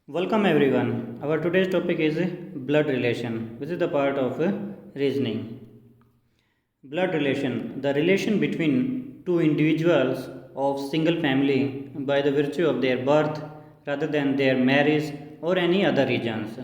Welcome everyone. Our today's topic is blood relation, which is the part of reasoning. Blood relation, the relation between two individuals of single family by the virtue of their birth rather than their marriage or any other reasons.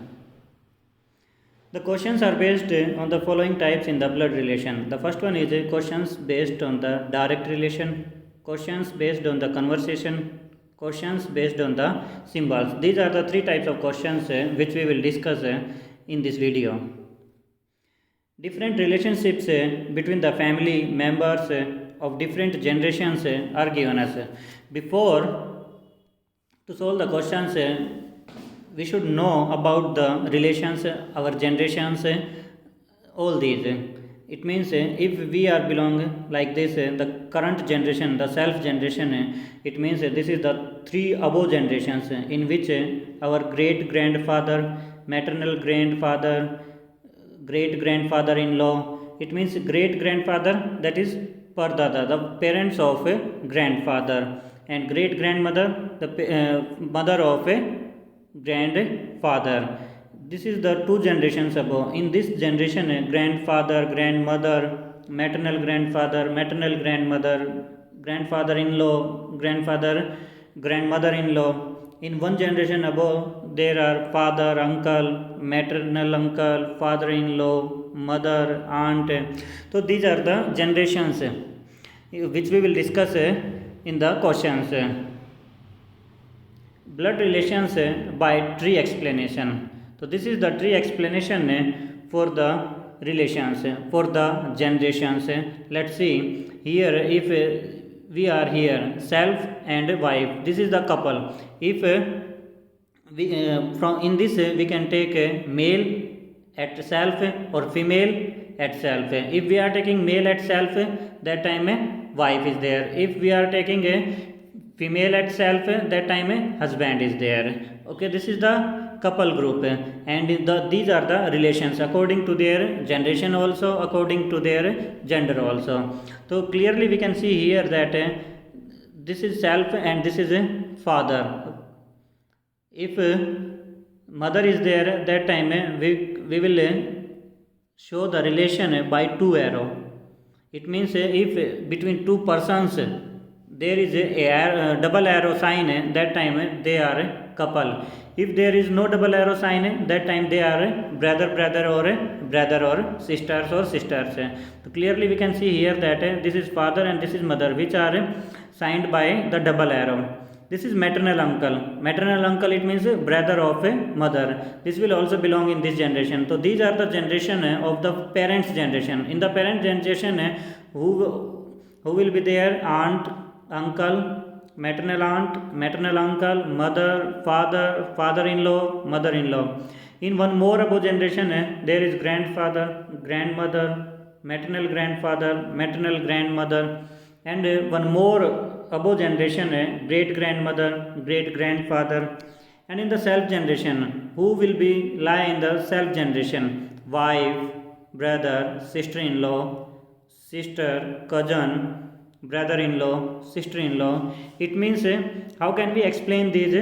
The questions are based on the following types in the blood relation. The first one is questions based on the direct relation, questions based on the conversation, questions based on the symbols. These are the three types of questions which we will discuss in this video. Different relationships between the family members of different generations are given us. Before to solve the questions, we should know about the relations, our generations, all these. It means if we are belong like this, the current generation, the self generation, it means this is the three above generations in which our great grandfather, maternal grandfather, great grandfather in law, it means great grandfather, that is Pardada, the parents of a grandfather, and great grandmother, the mother of a grandfather. This is the two generations above. In this generation, grandfather, grandmother, maternal grandmother, grandfather in law, grandfather, grandmother in law. In one generation above, there are father, uncle, father in law, mother, aunt. So, these are the generations which we will discuss in the questions. Blood relations by tree explanation. So this is the tree explanation for the relations, for the generations. Let's see here, if we are here self and wife, this is the couple. If we from in this we can take male at self or female at self. If we are taking male at self, that time wife is there. If we are taking a female at self, that time a husband is there. Okay, this is the couple group, and these are the relations according to their generation, also according to their gender also. So clearly we can see here that this is self and this is a father. If mother is there, that time we will show the relation by two arrow. It means if between two persons there is a double arrow sign, that time they are a couple. If there is no double arrow sign, that time they are a brother or sisters or sisters. So clearly we can see here that this is father and this is mother, which are signed by the double arrow. This is maternal uncle. Maternal uncle, it means brother of a mother. This will also belong in this generation. So these are the generation of the parents generation. In the parent generation, who will be there? Aunt, uncle, maternal aunt, maternal uncle, mother, father, father-in-law, mother-in-law. In one more above generation, there is grandfather, grandmother, maternal grandfather, maternal grandmother, and one more above generation, great grandmother, great grandfather. And in the self generation, who will be lie in the self generation? Wife, brother, sister-in-law, sister, cousin, brother-in-law, sister-in-law. It means how can we explain these?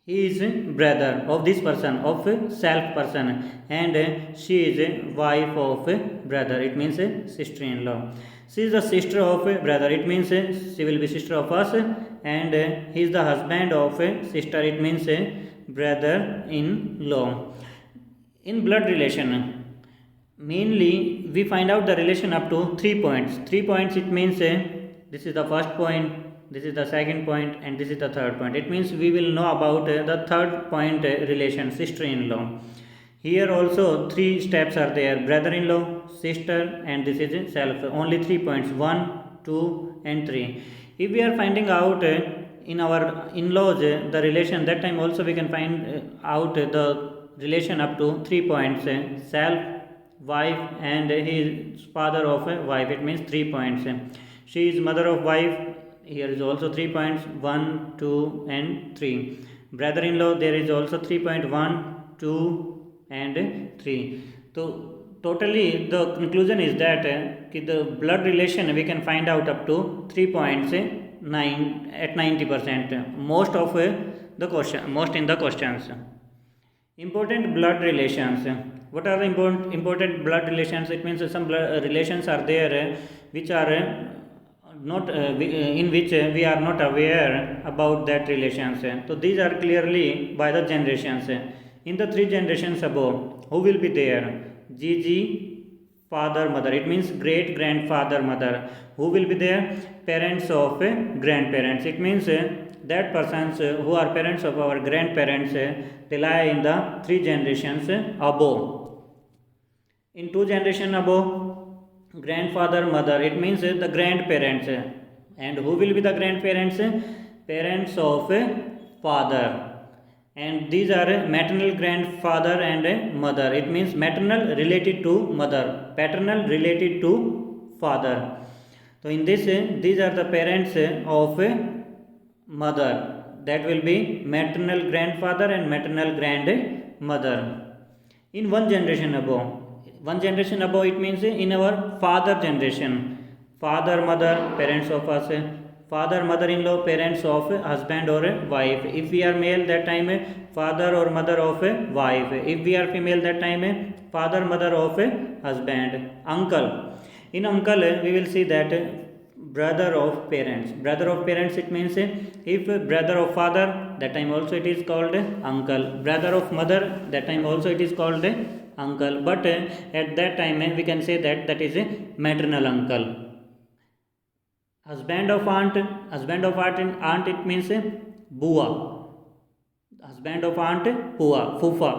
He is brother of this person, of self person, and she is wife of brother. It means sister-in-law. She is the sister of brother. It means she will be sister of us, and he is the husband of sister. It means brother-in-law. In blood relation, mainly we find out the relation up to 3 points. 3 points, it means this is the first point, this is the second point, and this is the third point. It means we will know about the third point relation, sister-in-law. Here also 3 steps are there: brother-in-law, sister, and this is self. Only 3 points: 1, 2, and 3. If we are finding out in our in-laws the relation, that time also we can find out the relation up to 3 points: self, wife, and his father of a wife. It means 3 points. She is mother of wife. Here is also 3 points: 1, 2, and 3. Brother-in-law, there is also 3 point: 1, 2, and 3. So totally the conclusion is that the blood relation we can find out up to 3 points 90%. Most in the questions. Important blood relations. What are the important blood relations? It means some blood relations are there which are not in which we are not aware about that relations. So these are clearly by the generations. In the 3 generations above, who will be there? Gigi, father, mother. It means great grandfather, mother. Who will be there? Parents of grandparents. It means that persons who are parents of our grandparents, they lie in the 3 generations above. In 2 generation above, grandfather, mother, it means the grandparents. And who will be the grandparents? Parents of father. And these are maternal grandfather and mother. It means maternal related to mother, paternal related to father. So in this, these are the parents of mother. That will be maternal grandfather and maternal grandmother. In 1 generation above, it means in our father generation, father, mother, parents of us, father, mother-in-law, parents of husband or wife. If we are male, that time father or mother of wife. If we are female, that time father, mother of husband. Uncle. In uncle, we will see that brother of parents. Brother of parents, it means if brother of father, that time also it is called uncle. Brother of mother, that time also it is called uncle. But at that time we can say that is a maternal uncle. Husband of aunt, it means bua. Husband of aunt, bua, fufa.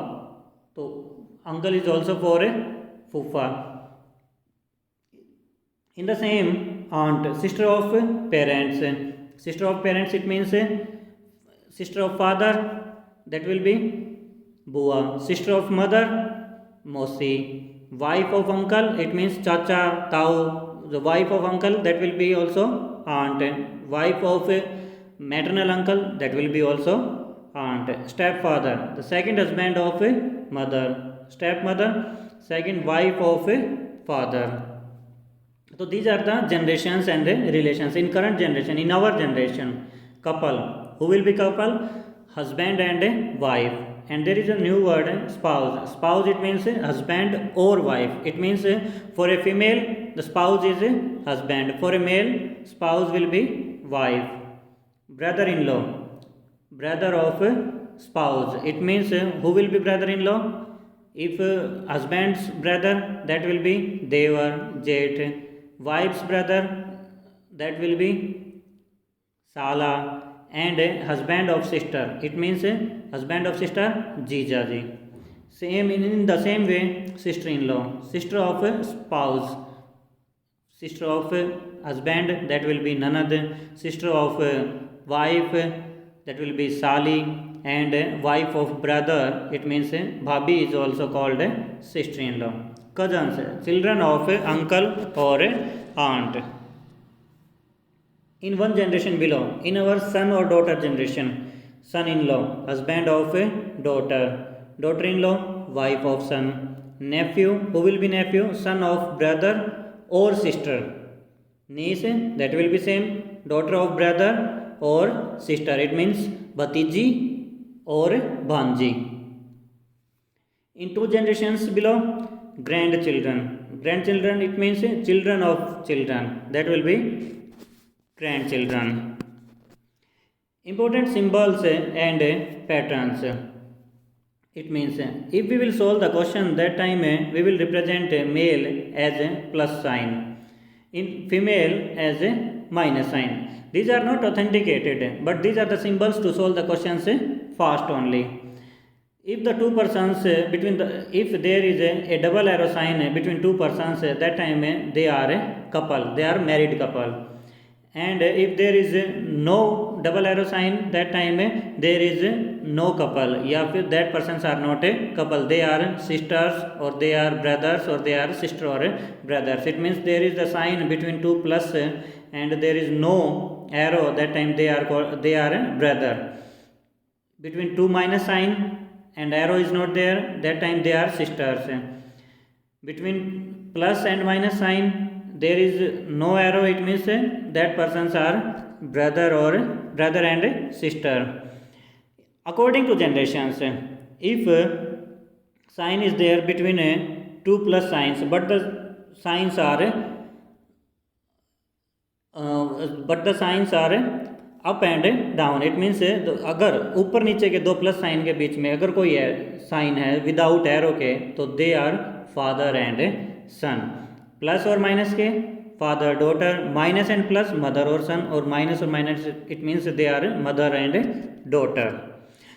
So uncle is also for a fufa. In the same aunt, sister of parents. Sister of parents, it means sister of father, that will be bua. Sister of mother, mosi. Wife of uncle, it means chacha, tau. The wife of uncle, that will be also aunt. Wife of maternal uncle, that will be also aunt. Stepfather, the second husband of mother. Stepmother, second wife of father. So these are the generations and the relations. In current generation, in our generation, couple. Who will be couple? Husband and wife. And there is a new word, spouse. Spouse, it means husband or wife. It means for a female, the spouse is husband. For a male, spouse will be wife. Brother-in-law, brother of spouse. It means who will be brother-in-law? If husband's brother, that will be devar, jet. Wife's brother, that will be sala. And husband of sister, it means husband of sister, jijaji. Same in the same way, sister-in-law, sister of spouse, sister of husband, that will be nanad. Sister of wife, that will be sali. And wife of brother, it means bhabi is also called sister-in-law. Cousins, children of uncle or aunt. In 1 generation below, in our son or daughter generation, son-in-law, husband of daughter. Daughter-in-law, wife of son. Nephew, who will be nephew? Son of brother or sister. Niece, that will be same, daughter of brother or sister. It means bhatiji or bhanji. In 2 generations below, grandchildren. Grandchildren, it means children of children. That will be grandchildren. Important symbols and patterns. It means if we will solve the question, that time we will represent male as a plus sign, in female as a minus sign. These are not authenticated, but these are the symbols to solve the questions fast only. If the 2 persons if there is a double arrow sign between 2 persons, that time they are a couple, they are married couple. And if there is no double arrow sign, that time there is no couple. Yeah, that persons are not a couple, they are sisters or they are brothers or they are sister or brothers. It means there is the sign between 2 plus and there is no arrow, that time they are brother. Between 2 minus sign and arrow is not there, that time they are sisters. Between plus and minus sign, there is no arrow, it means that persons are brother or brother and sister. According to generations, if sign is there between two plus signs, but the signs are up and down, it means अगर ऊपर नीचे के दो plus sign के बीच में अगर कोई sign है विदाउट एरो के, तो they are father and son. Plus और माइनस के father daughter, minus and plus mother और सन, और माइनस और minus it means they are mother and daughter.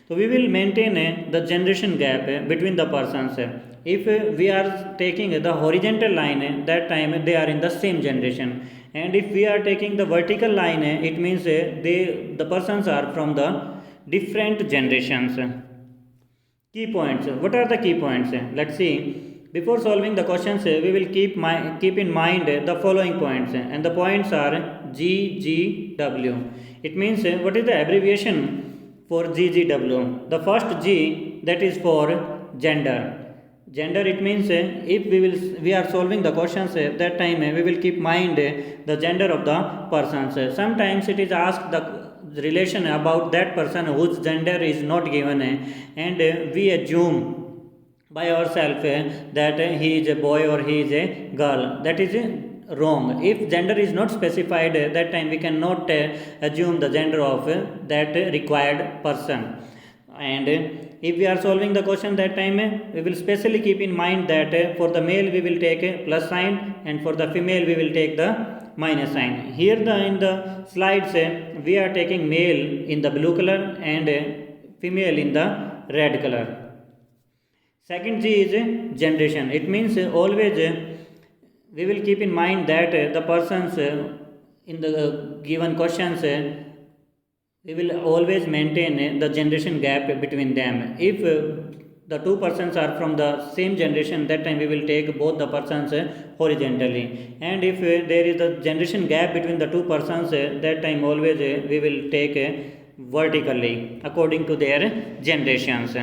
So we will maintain the generation gap between the persons. If we are taking the horizontal line, that time they are in the same generation, and if we are taking the vertical line, it means the persons are from the different generations. Key points. What are the key points? Let's see. Before solving the questions, we will keep in mind the following points, and the points are GGW. It means what is the abbreviation for GGW? The first G, that is for gender. Gender, it means if we are solving the questions, that time we will keep mind the gender of the persons. Sometimes it is asked the relation about that person whose gender is not given, and we assume by ourselves that he is a boy or he is a girl. That is wrong. If gender is not specified, that time we cannot assume the gender of that required person. And if we are solving the question, that time we will specially keep in mind that for the male we will take a plus sign, and for the female we will take the minus sign. Here in the slides we are taking male in the blue color and female in the red color. Second G is generation. It means always we will keep in mind that the persons in the given questions, we will always maintain the generation gap between them. If the two persons are from the same generation, that time we will take both the persons horizontally, and if there is a generation gap between the two persons, that time always we will take vertically according to their generations.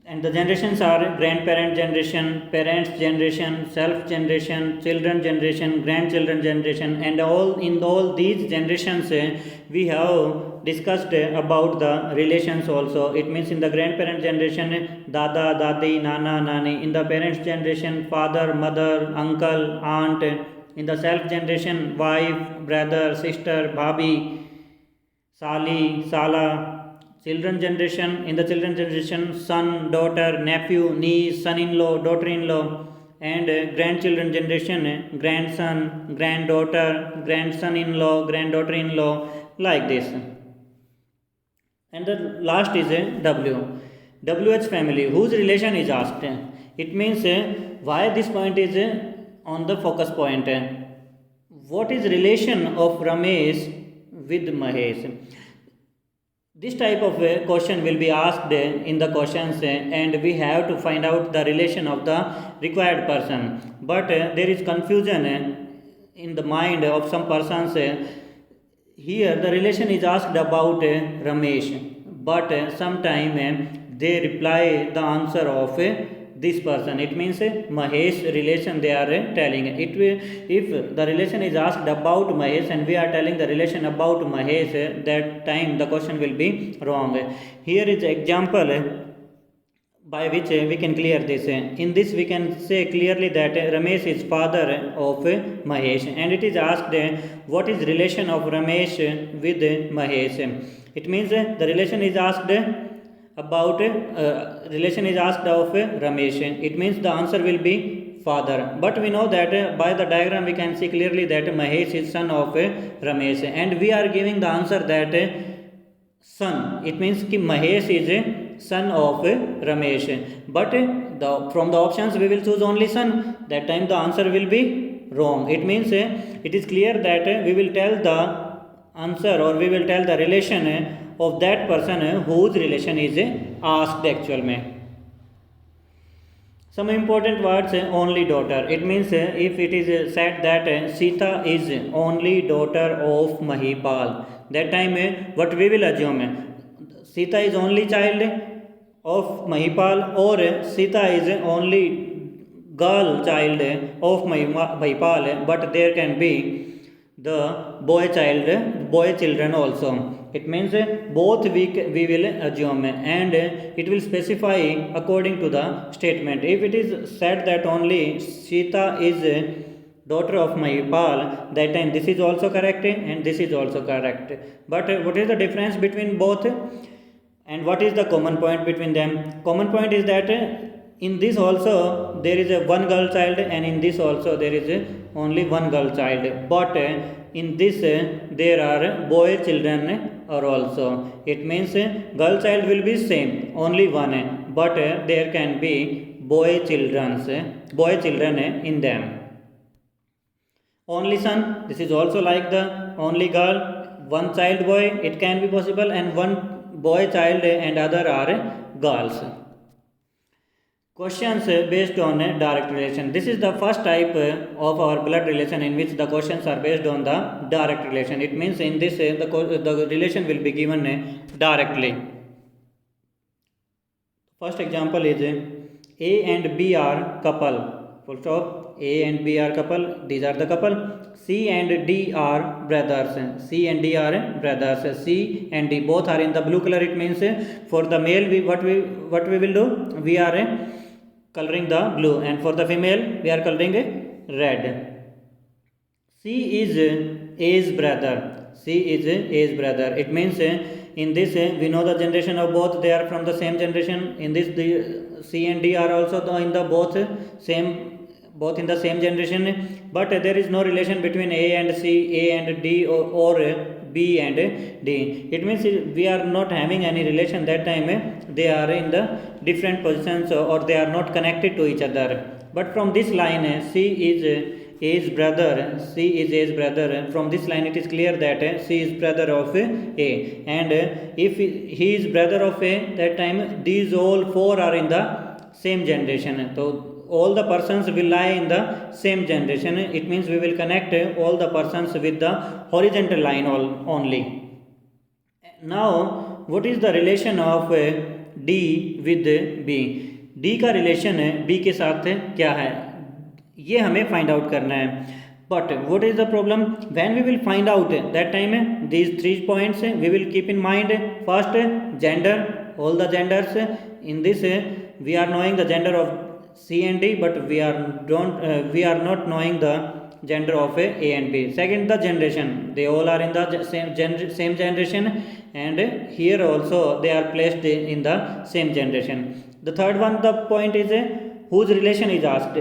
And the generations are grandparent generation, parents generation, self generation, children generation, grandchildren generation, and in all these generations we have discussed about the relations also. It means in the grandparent generation, dada, dadi, nana, nani. In the parents generation, father, mother, uncle, aunt. In the self generation, wife, brother, sister, bhabi, sali, sala. Children generation, in the children generation, son, daughter, nephew, niece, son-in-law, daughter-in-law. And grandchildren generation, grandson, granddaughter, grandson-in-law, granddaughter-in-law, like this. And the last is W. WH family, whose relation is asked. It means why this point is on the focus point. What is relation of Ramesh with Mahesh? This type of question will be asked in the questions, and we have to find out the relation of the required person. But there is confusion in the mind of some persons. Here the relation is asked about Ramesh, but sometime they reply the answer of this person. It means Mahesh relation they are telling. If the relation is asked about Mahesh and we are telling the relation about Mahesh, that time the question will be wrong. Here is example by which we can clear this. In this we can say clearly that Ramesh is father of Mahesh, and it is asked what is relation of Ramesh with Mahesh. It means the relation is asked about relation is asked of Ramesh. It means the answer will be father, but we know that by the diagram we can see clearly that Mahesh is son of Ramesh, and we are giving the answer that son. It means कि Mahesh is a son of Ramesh, but from the options we will choose only son. That time the answer will be wrong. It means it is clear that we will tell the answer, or we will tell the relation of that person whose relation is asked actual में. Some important words, only daughter. It means if it is said that Sita is only daughter of Mahipal, that time what we will assume? Sita is only child of Mahipal, or Sita is only girl child of my Bhaipal, but there can be the boy children also. It means both we will assume, and it will specify according to the statement. If it is said that only Sita is daughter of Mahipal, that time this is also correct and this is also correct. But what is the difference between both, and what is the common point between them? Common point is that in this also there is a one girl child, and in this also there is only one girl child, but in this there are boy children are also. It means girl child will be same, only one, but there can be boy children in them. Only son, this is also like the only girl, one child boy, it can be possible, and one boy child and other are girls. Questions based on direct relation. This is the first type of our blood relation in which the questions are based on the direct relation. It means in this the relation will be given directly. First example is A and B are couple. Full stop. A and B are couple. These are the couple. C and D are brothers. C and D are brothers. C and D both are in the blue color. It means for the male what we will do? We are coloring the blue, and for the female we are coloring red. C is A's brother. C is A's brother. It means in this we know the generation of both, they are from the same generation. In this the C and D are also in the both in the same generation, but there is no relation between A and C, A and D, or B and D. It means we are not having any relation. That time they are in the different positions, or they are not connected to each other. But from this line C is A's brother, C is A's brother. From this line it is clear that C is brother of A, and if he is brother of A, that time these all four are in the same generation. So all the persons will lie in the same generation. It means we will connect all the persons with the horizontal line only. Now what is the relation of D with B? D का relation B के साथ क्या है, ये हमें find out करना है. But what is the problem? When we will find out, that time these 3 points we will keep in mind. First, gender, all the genders. In this we are knowing the gender of C and D, but we are not knowing the gender of A and B. Second, the generation, they all are in the same generation, and here also they are placed in the same generation. The third one, the point is whose relation is asked.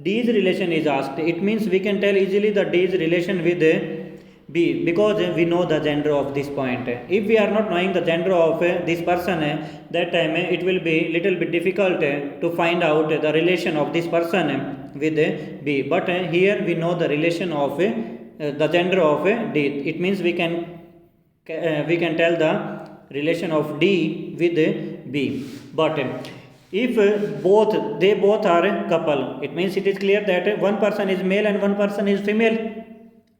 D's relation is asked. It means we can tell easily the D's relation with B, because we know the gender of this point. If we are not knowing the gender of this person, that time it will be little bit difficult to find out the relation of this person with B. But here we know the relation of the gender of D. It means we can tell the relation of D with B. But if they both are couple, it means it is clear that one person is male and one person is female.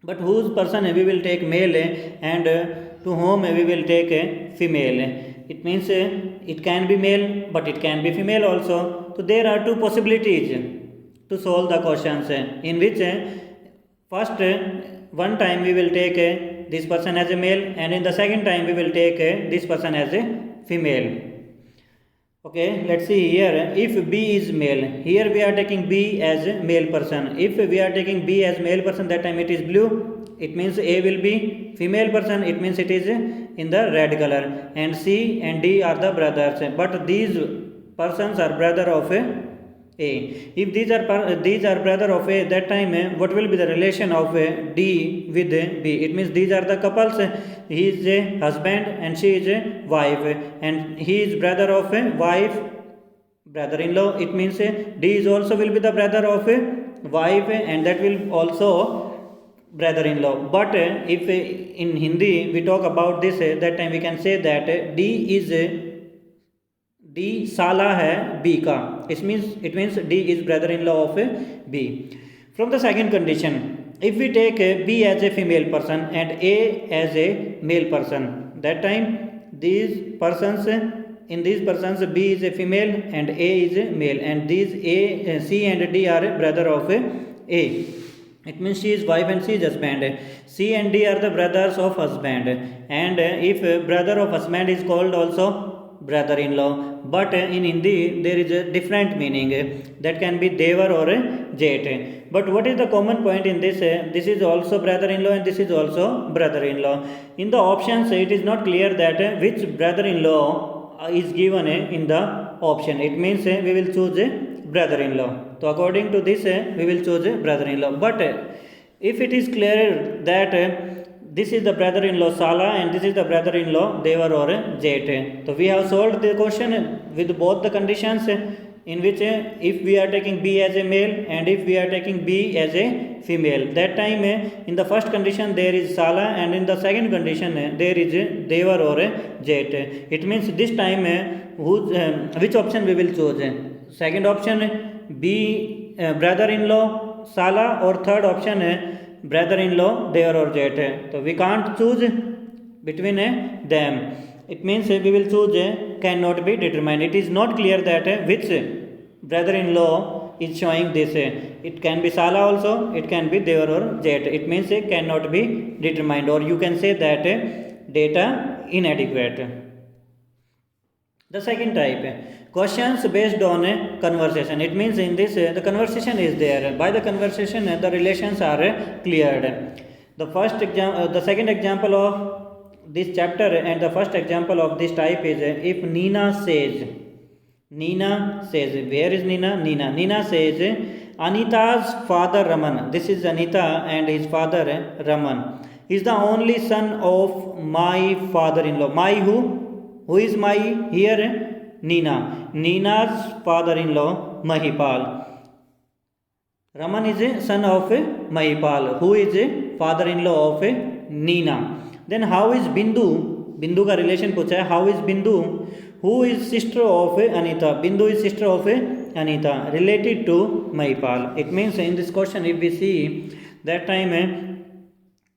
But whose person we will take male, and to whom we will take female. It means it can be male, but it can be female also. So there are two possibilities to solve the questions, in which first one time we will take this person as a male, and in the second time we will take this person as a female. Okay, let's see here. If B is male, here we are taking B as a male person. If we are taking B as male person, that time it is blue. It means A will be female person. It means it is in the red color. And C and D are the brothers. But these persons are brother of A. If these are brother of A, that time what will be the relation of D with B? It means these are the couples. He is a husband and she is a wife, and he is brother of a wife, brother-in-law. It means D is also will be the brother of a wife, and that will also brother-in-law. But if in Hindi we talk about this, that time we can say that D साला है B का. It means D is brother-in-law of B. From the second condition, if we take B as a female person and A as a male person, that time these persons in these persons B is a female and A is a male, and these C and D are brother of A. It means she is wife and she is husband. C and D are the brothers of husband, and if brother of husband is called also brother-in-law, but in Hindi there is a different meaning, that can be devar or jet. But what is the common point in this? This is also brother-in-law and this is also brother-in-law. In the options it is not clear that which brother-in-law is given in the option. It means we will choose brother-in-law. So according to this we will choose brother-in-law. But if it is clear that this is the brother-in-law Sala and this is the brother-in-law Devar or Jet, so we have solved the question with both the conditions, in which if we are taking B as a male and if we are taking B as a female, that time in the first condition there is Sala and in the second condition there is Devar or Jet. It means this time which option we will choose? Second option B brother-in-law Sala, or third option brother-in-law Devar or Jet. So we can't choose between them. It means we will choose cannot be determined. It is not clear that which brother-in-law is showing this. It can be Sala also, it can be Devar or Jet. It means cannot be determined, or you can say that data inadequate. The second type, questions based on conversation. It means in this the conversation is there. By the conversation the relations are cleared. The second example of this chapter and the first example of this type is if Nina says, where is Nina? Nina says, Anita's father Raman, this is Anita and his father Raman, is the only son of my father-in-law. My who is my here? Nina's father-in-law Mahipal. Raman is a son of Mahipal, who is a father-in-law of Nina. Then how is Bindu का relation पूछा है. How is Bindu, who is sister of Anita? Bindu is sister of Anita, related to Mahipal. It means in this question if we see that time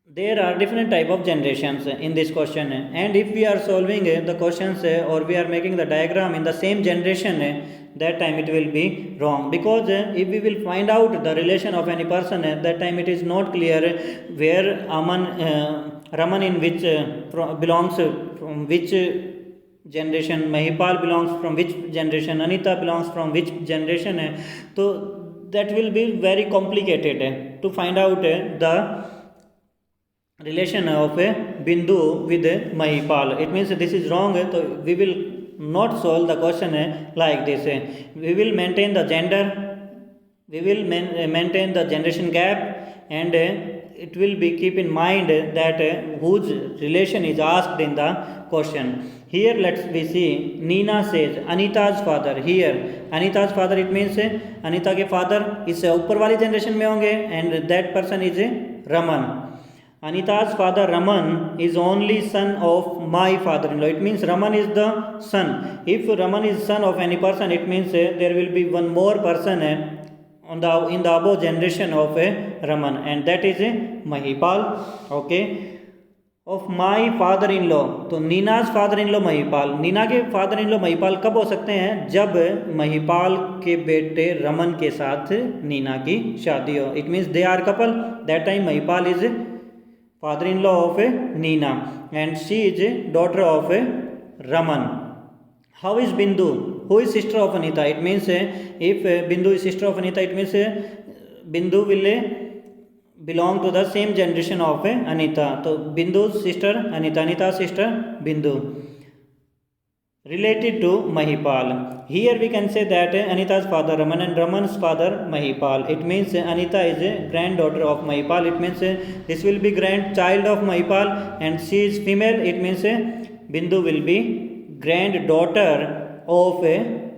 there are different type of generations in this question, and if we are solving the questions or we are making the diagram in the same generation, that time it will be wrong, because if we will find out the relation of any person, that time it is not clear where Raman in which belongs from which generation, Mahipal belongs from which generation, Anita belongs from which generation. So that will be very complicated to find out the relation of Bindu with Mahipal. It means this is wrong, so we will not solve the question like this. We will maintain the gender, we will maintain the generation gap, and it will be keep in mind that whose relation is asked in the question. Here let's we see Nina says Anita's father. Here Anita's father, it means Anita के father इस ऊपर वाली generation में होंगे, and that person is Raman. Anita's father Raman is only son of my father-in-law. It means Raman is the son. If Raman is son of any person, it means there will be one more person in the above generation of Raman, and that is Mahipal. Okay, of my father-in-law. तो नीना's father-in-law Mahipal. Neena के father-in-law Mahipal कब हो सकते हैं? जब महिपाल के बेटे रमन के साथ नीना की शादी हो. It means they are couple. That time Mahipal is father-in-law of Nina and she is daughter of Raman. How is Bindu, who is sister of Anita? It means if Bindu is sister of Anita, it means Bindu will belong to the same generation of Anita. So Bindu's sister Anita, Anita's sister Bindu, related to Mahipal. Here we can say that Anita's father Raman and Raman's father Mahipal. It means Anita is a granddaughter of Mahipal. It means this will be grandchild of Mahipal, and she is female. It means Bindu will be granddaughter of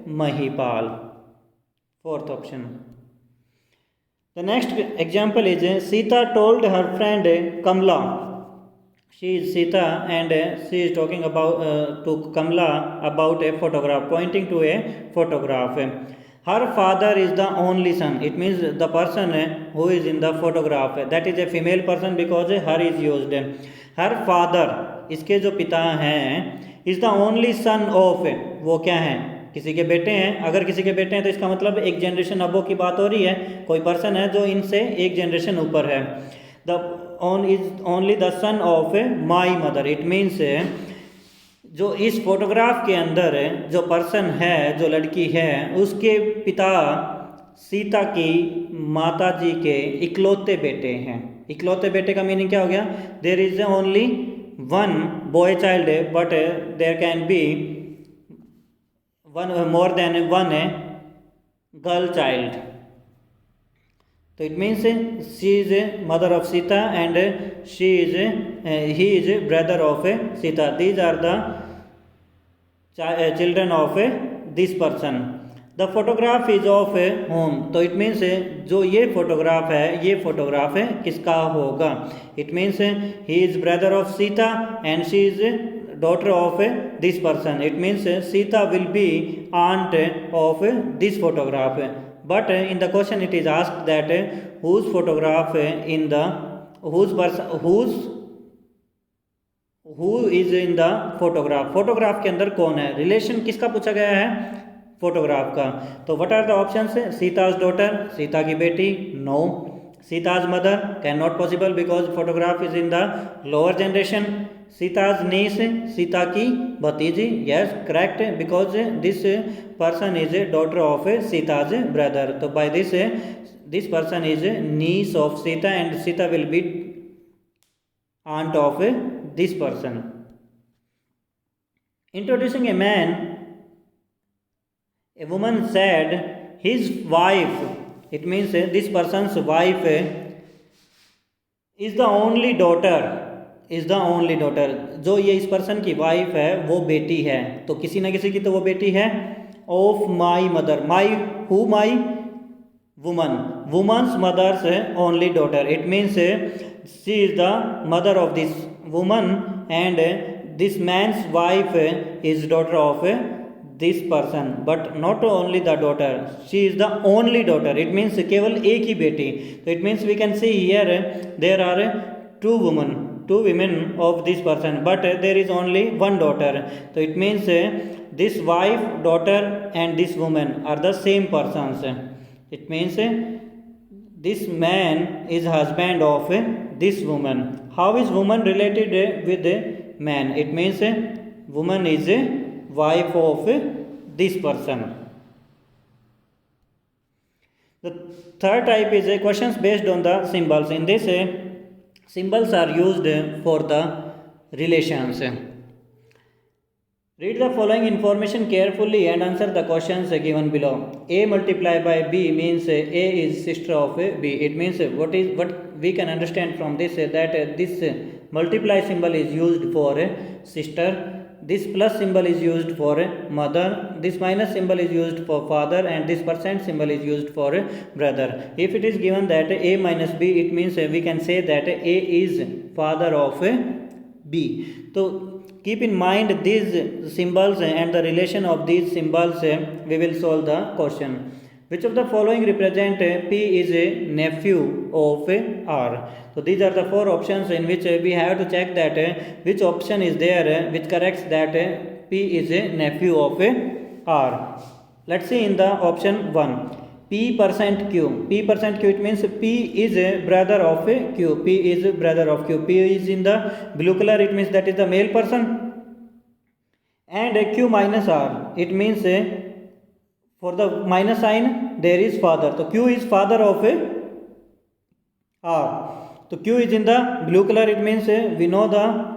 Mahipal. Fourth option. The next example is Sita told her friend Kamla. She is Sita and she is talking about to Kamla about a photograph, pointing to a photograph. Her father is the only son. It means the person who is in the photograph, that is a female person because her is used. Her father, इसके जो पिता हैं, is the only son of, वो क्या है, किसी के बेटे हैं। अगर किसी के बेटे हैं तो इसका मतलब एक जनरेशन अबो की बात हो रही है, कोई पर्सन है जो इनसे एक जनरेशन ऊपर है। The is only the son of my mother, it means जो इस फोटोग्राफ के अंदर जो पर्सन है, जो लड़की है, उसके पिता सीता की माता जी के इकलौते बेटे हैं। इकलौते बेटे का मीनिंग क्या हो गया, there is only one boy child but there can be one more than one girl child. तो it means she is mother of Sita and she is he is brother of Sita. These are the children of this person. The photograph is of whom, तो it means जो ये photograph है, ये photograph है किसका होगा। It means he is brother of Sita and she is daughter of this person. It means Sita will be aunt of this photograph. But in the question it is asked that whose photograph in the whose person who is in the photograph. Photograph के अंदर कौन है, relation किसका पूछा गया है, photograph का। तो what are the options, Sita's daughter, Sita की बेटी, no. Sita's mother, can not possible because photograph is in the lower generation. Sita's niece, Sita की भतीजी, yes correct, because this person is daughter of Sita's brother. तो by this person is niece of Sita and Sita will be aunt of this person. Introducing a man, a woman said his wife, it means this person's wife is the only daughter, is the only daughter। जो ये इस person की wife है वो बेटी है, तो किसी न किसी की तो वो बेटी है। Of my mother, my who, my woman, woman's mother's only daughter, it means she is the mother of this woman and this man's wife is daughter of this person, but not only the daughter, she is the only daughter, it means केवल एक ही बेटी। तो it means we can see here there are two women of this person but there is only one daughter। तो it means this wife, daughter and this woman are the same persons। It means this man is husband of this woman. How is woman related with man? It means woman is wife of this person. The third type is questions based on the symbols. In this symbols are used for the relations. Read the following information carefully and answer the questions given below. A multiplied by B means A is sister of B. It means what we can understand from this that this multiply symbol is used for sister, this plus symbol is used for mother, this minus symbol is used for father and this percent symbol is used for brother. If it is given that A minus B, it means we can say that A is father of B. So keep in mind these symbols and the relation of these symbols, we will solve the question. Which of the following represent P is a nephew of R? So these are the four options in which we have to check that which option is there which corrects that P is a nephew of R. Let's see in the option 1. P percent Q. P percent Q, it means P is a brother of Q. P is a brother of Q. P is in the blue color, it means that is the male person. And Q minus R, it means for the minus sign there is father. So Q is father of R. So Q is in the blue color, it means we know the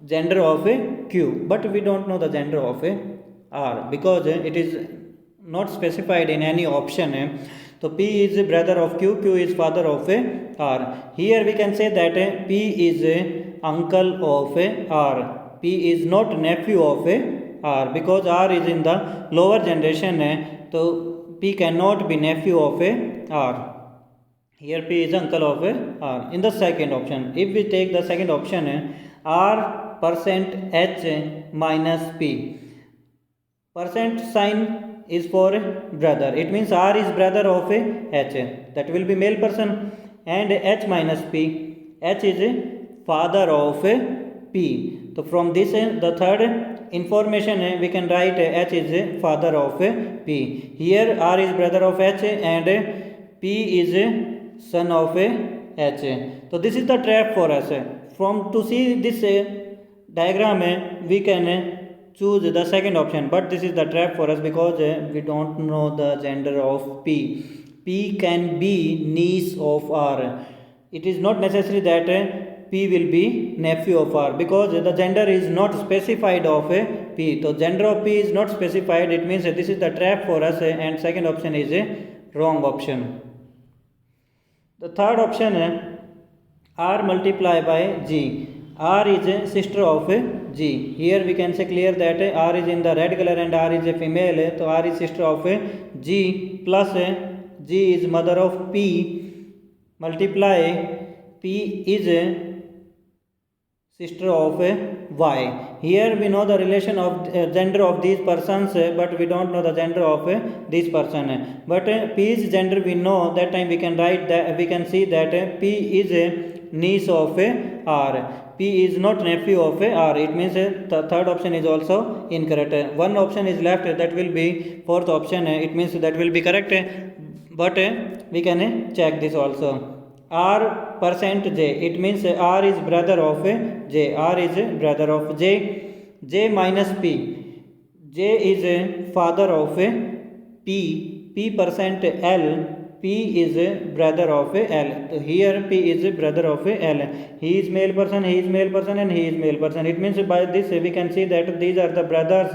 gender of Q, but we don't know the gender of R because it is not specified in any option. So P is brother of Q, Q is father of R. Here we can say that P is uncle of R. P is not nephew of R because R is in the lower generation. So P cannot be nephew of R. Here P is uncle of R. In the second option, if we take the second option, R percent H minus P. Percent sign is for brother, it means R is brother of H, that will be male person, and H minus P, H is father of P. So from this the third information we can write H is father of P. Here R is brother of H and P is son of H. So this is the trap for us. From to see this diagram we can choose the second option, but this is the trap for us because we don't know the gender of P. P can be niece of R. It is not necessary that P will be nephew of R because the gender is not specified of P. So gender of P is not specified. It means this is the trap for us and second option is a wrong option. The third option R multiplied by G. R is a sister of G. Here we can say clear that R is in the red color and R is a female. So R is sister of G plus G is mother of P multiply P is a sister of Y. Here we know the relation of gender of these persons, but we don't know the gender of this person. But P's gender we know. That time we can write that we can see that P is a niece of R. P is not nephew of R. It means the third option is also incorrect. One option is left, that will be fourth option. It means that will be correct, but we can check this also. R percent J. It means R is brother of J. R is brother of J. J minus P. J is father of P. P percent L. P is brother of L. So here P is brother of L. He is male person, he is male person, and he is male person. It means by this we can see that these are the brothers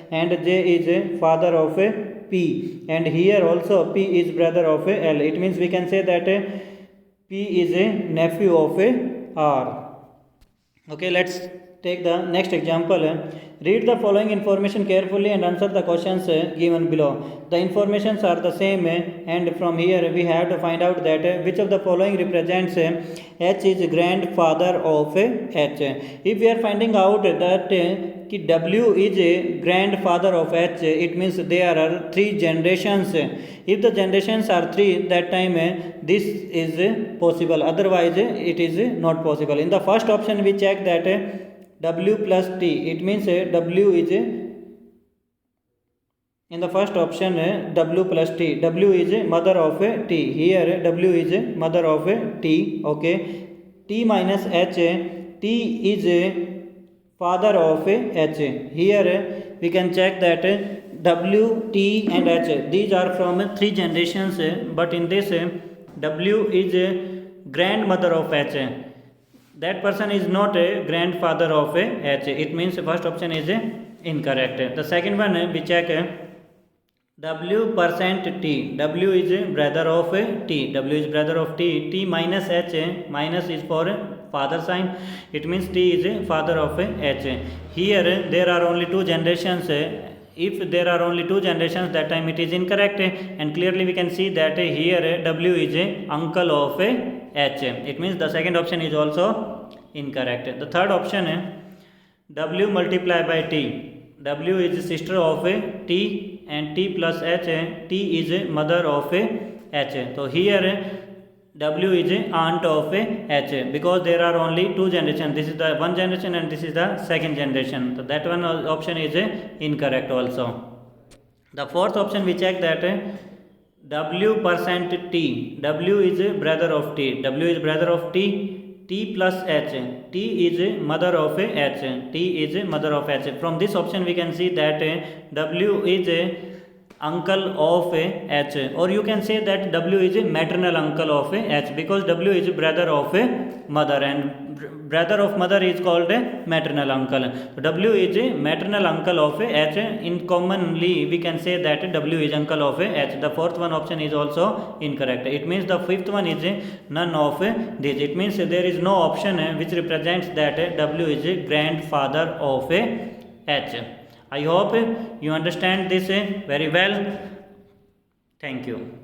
and J is father of P. And here also P is brother of L. It means we can say that P is a nephew of R. Okay, let's take the next example. Read the following information carefully and answer the questions given below. The informations are the same and from here we have to find out that which of the following represents H is grandfather of H. If we are finding out that W is a grandfather of H, it means there are three generations. If the generations are three, that time this is possible, otherwise it is not possible. In the first option we check that W plus T. It means W is in the first option W plus T. W is mother of T. Here W is mother of T. Okay. T minus H. T is father of H. Here we can check that W, T and H. These are from three generations. But in this W is grandmother of H. That person is not a grandfather of H. It means first option is incorrect. The second one we check W percent T. W is brother of T. W is brother of T. T minus H. Minus is for father sign. It means T is father of H. Here there are only two generations. If there are only two generations, that time it is incorrect, and clearly we can see that here W is uncle of H. It means the second option is also incorrect. The third option W multiplied by T. W is sister of T and T plus H. T is mother of H. So here W is aunt of H because there are only two generations. This is the one generation and this is the second generation. So that one option is incorrect also. The fourth option we check that W percent T. W is brother of T. W is brother of T. T plus H. T is mother of H. T is mother of H. From this option we can see that W is uncle of H, or you can say that W is a maternal uncle of H because W is brother of mother and brother of mother is called a maternal uncle. So W is a maternal uncle of H. In commonly we can say that W is uncle of H. The fourth one option is also incorrect. It means the fifth one is none of these. It means there is no option which represents that W is a grandfather of H. I hope you understand this very well. Thank you.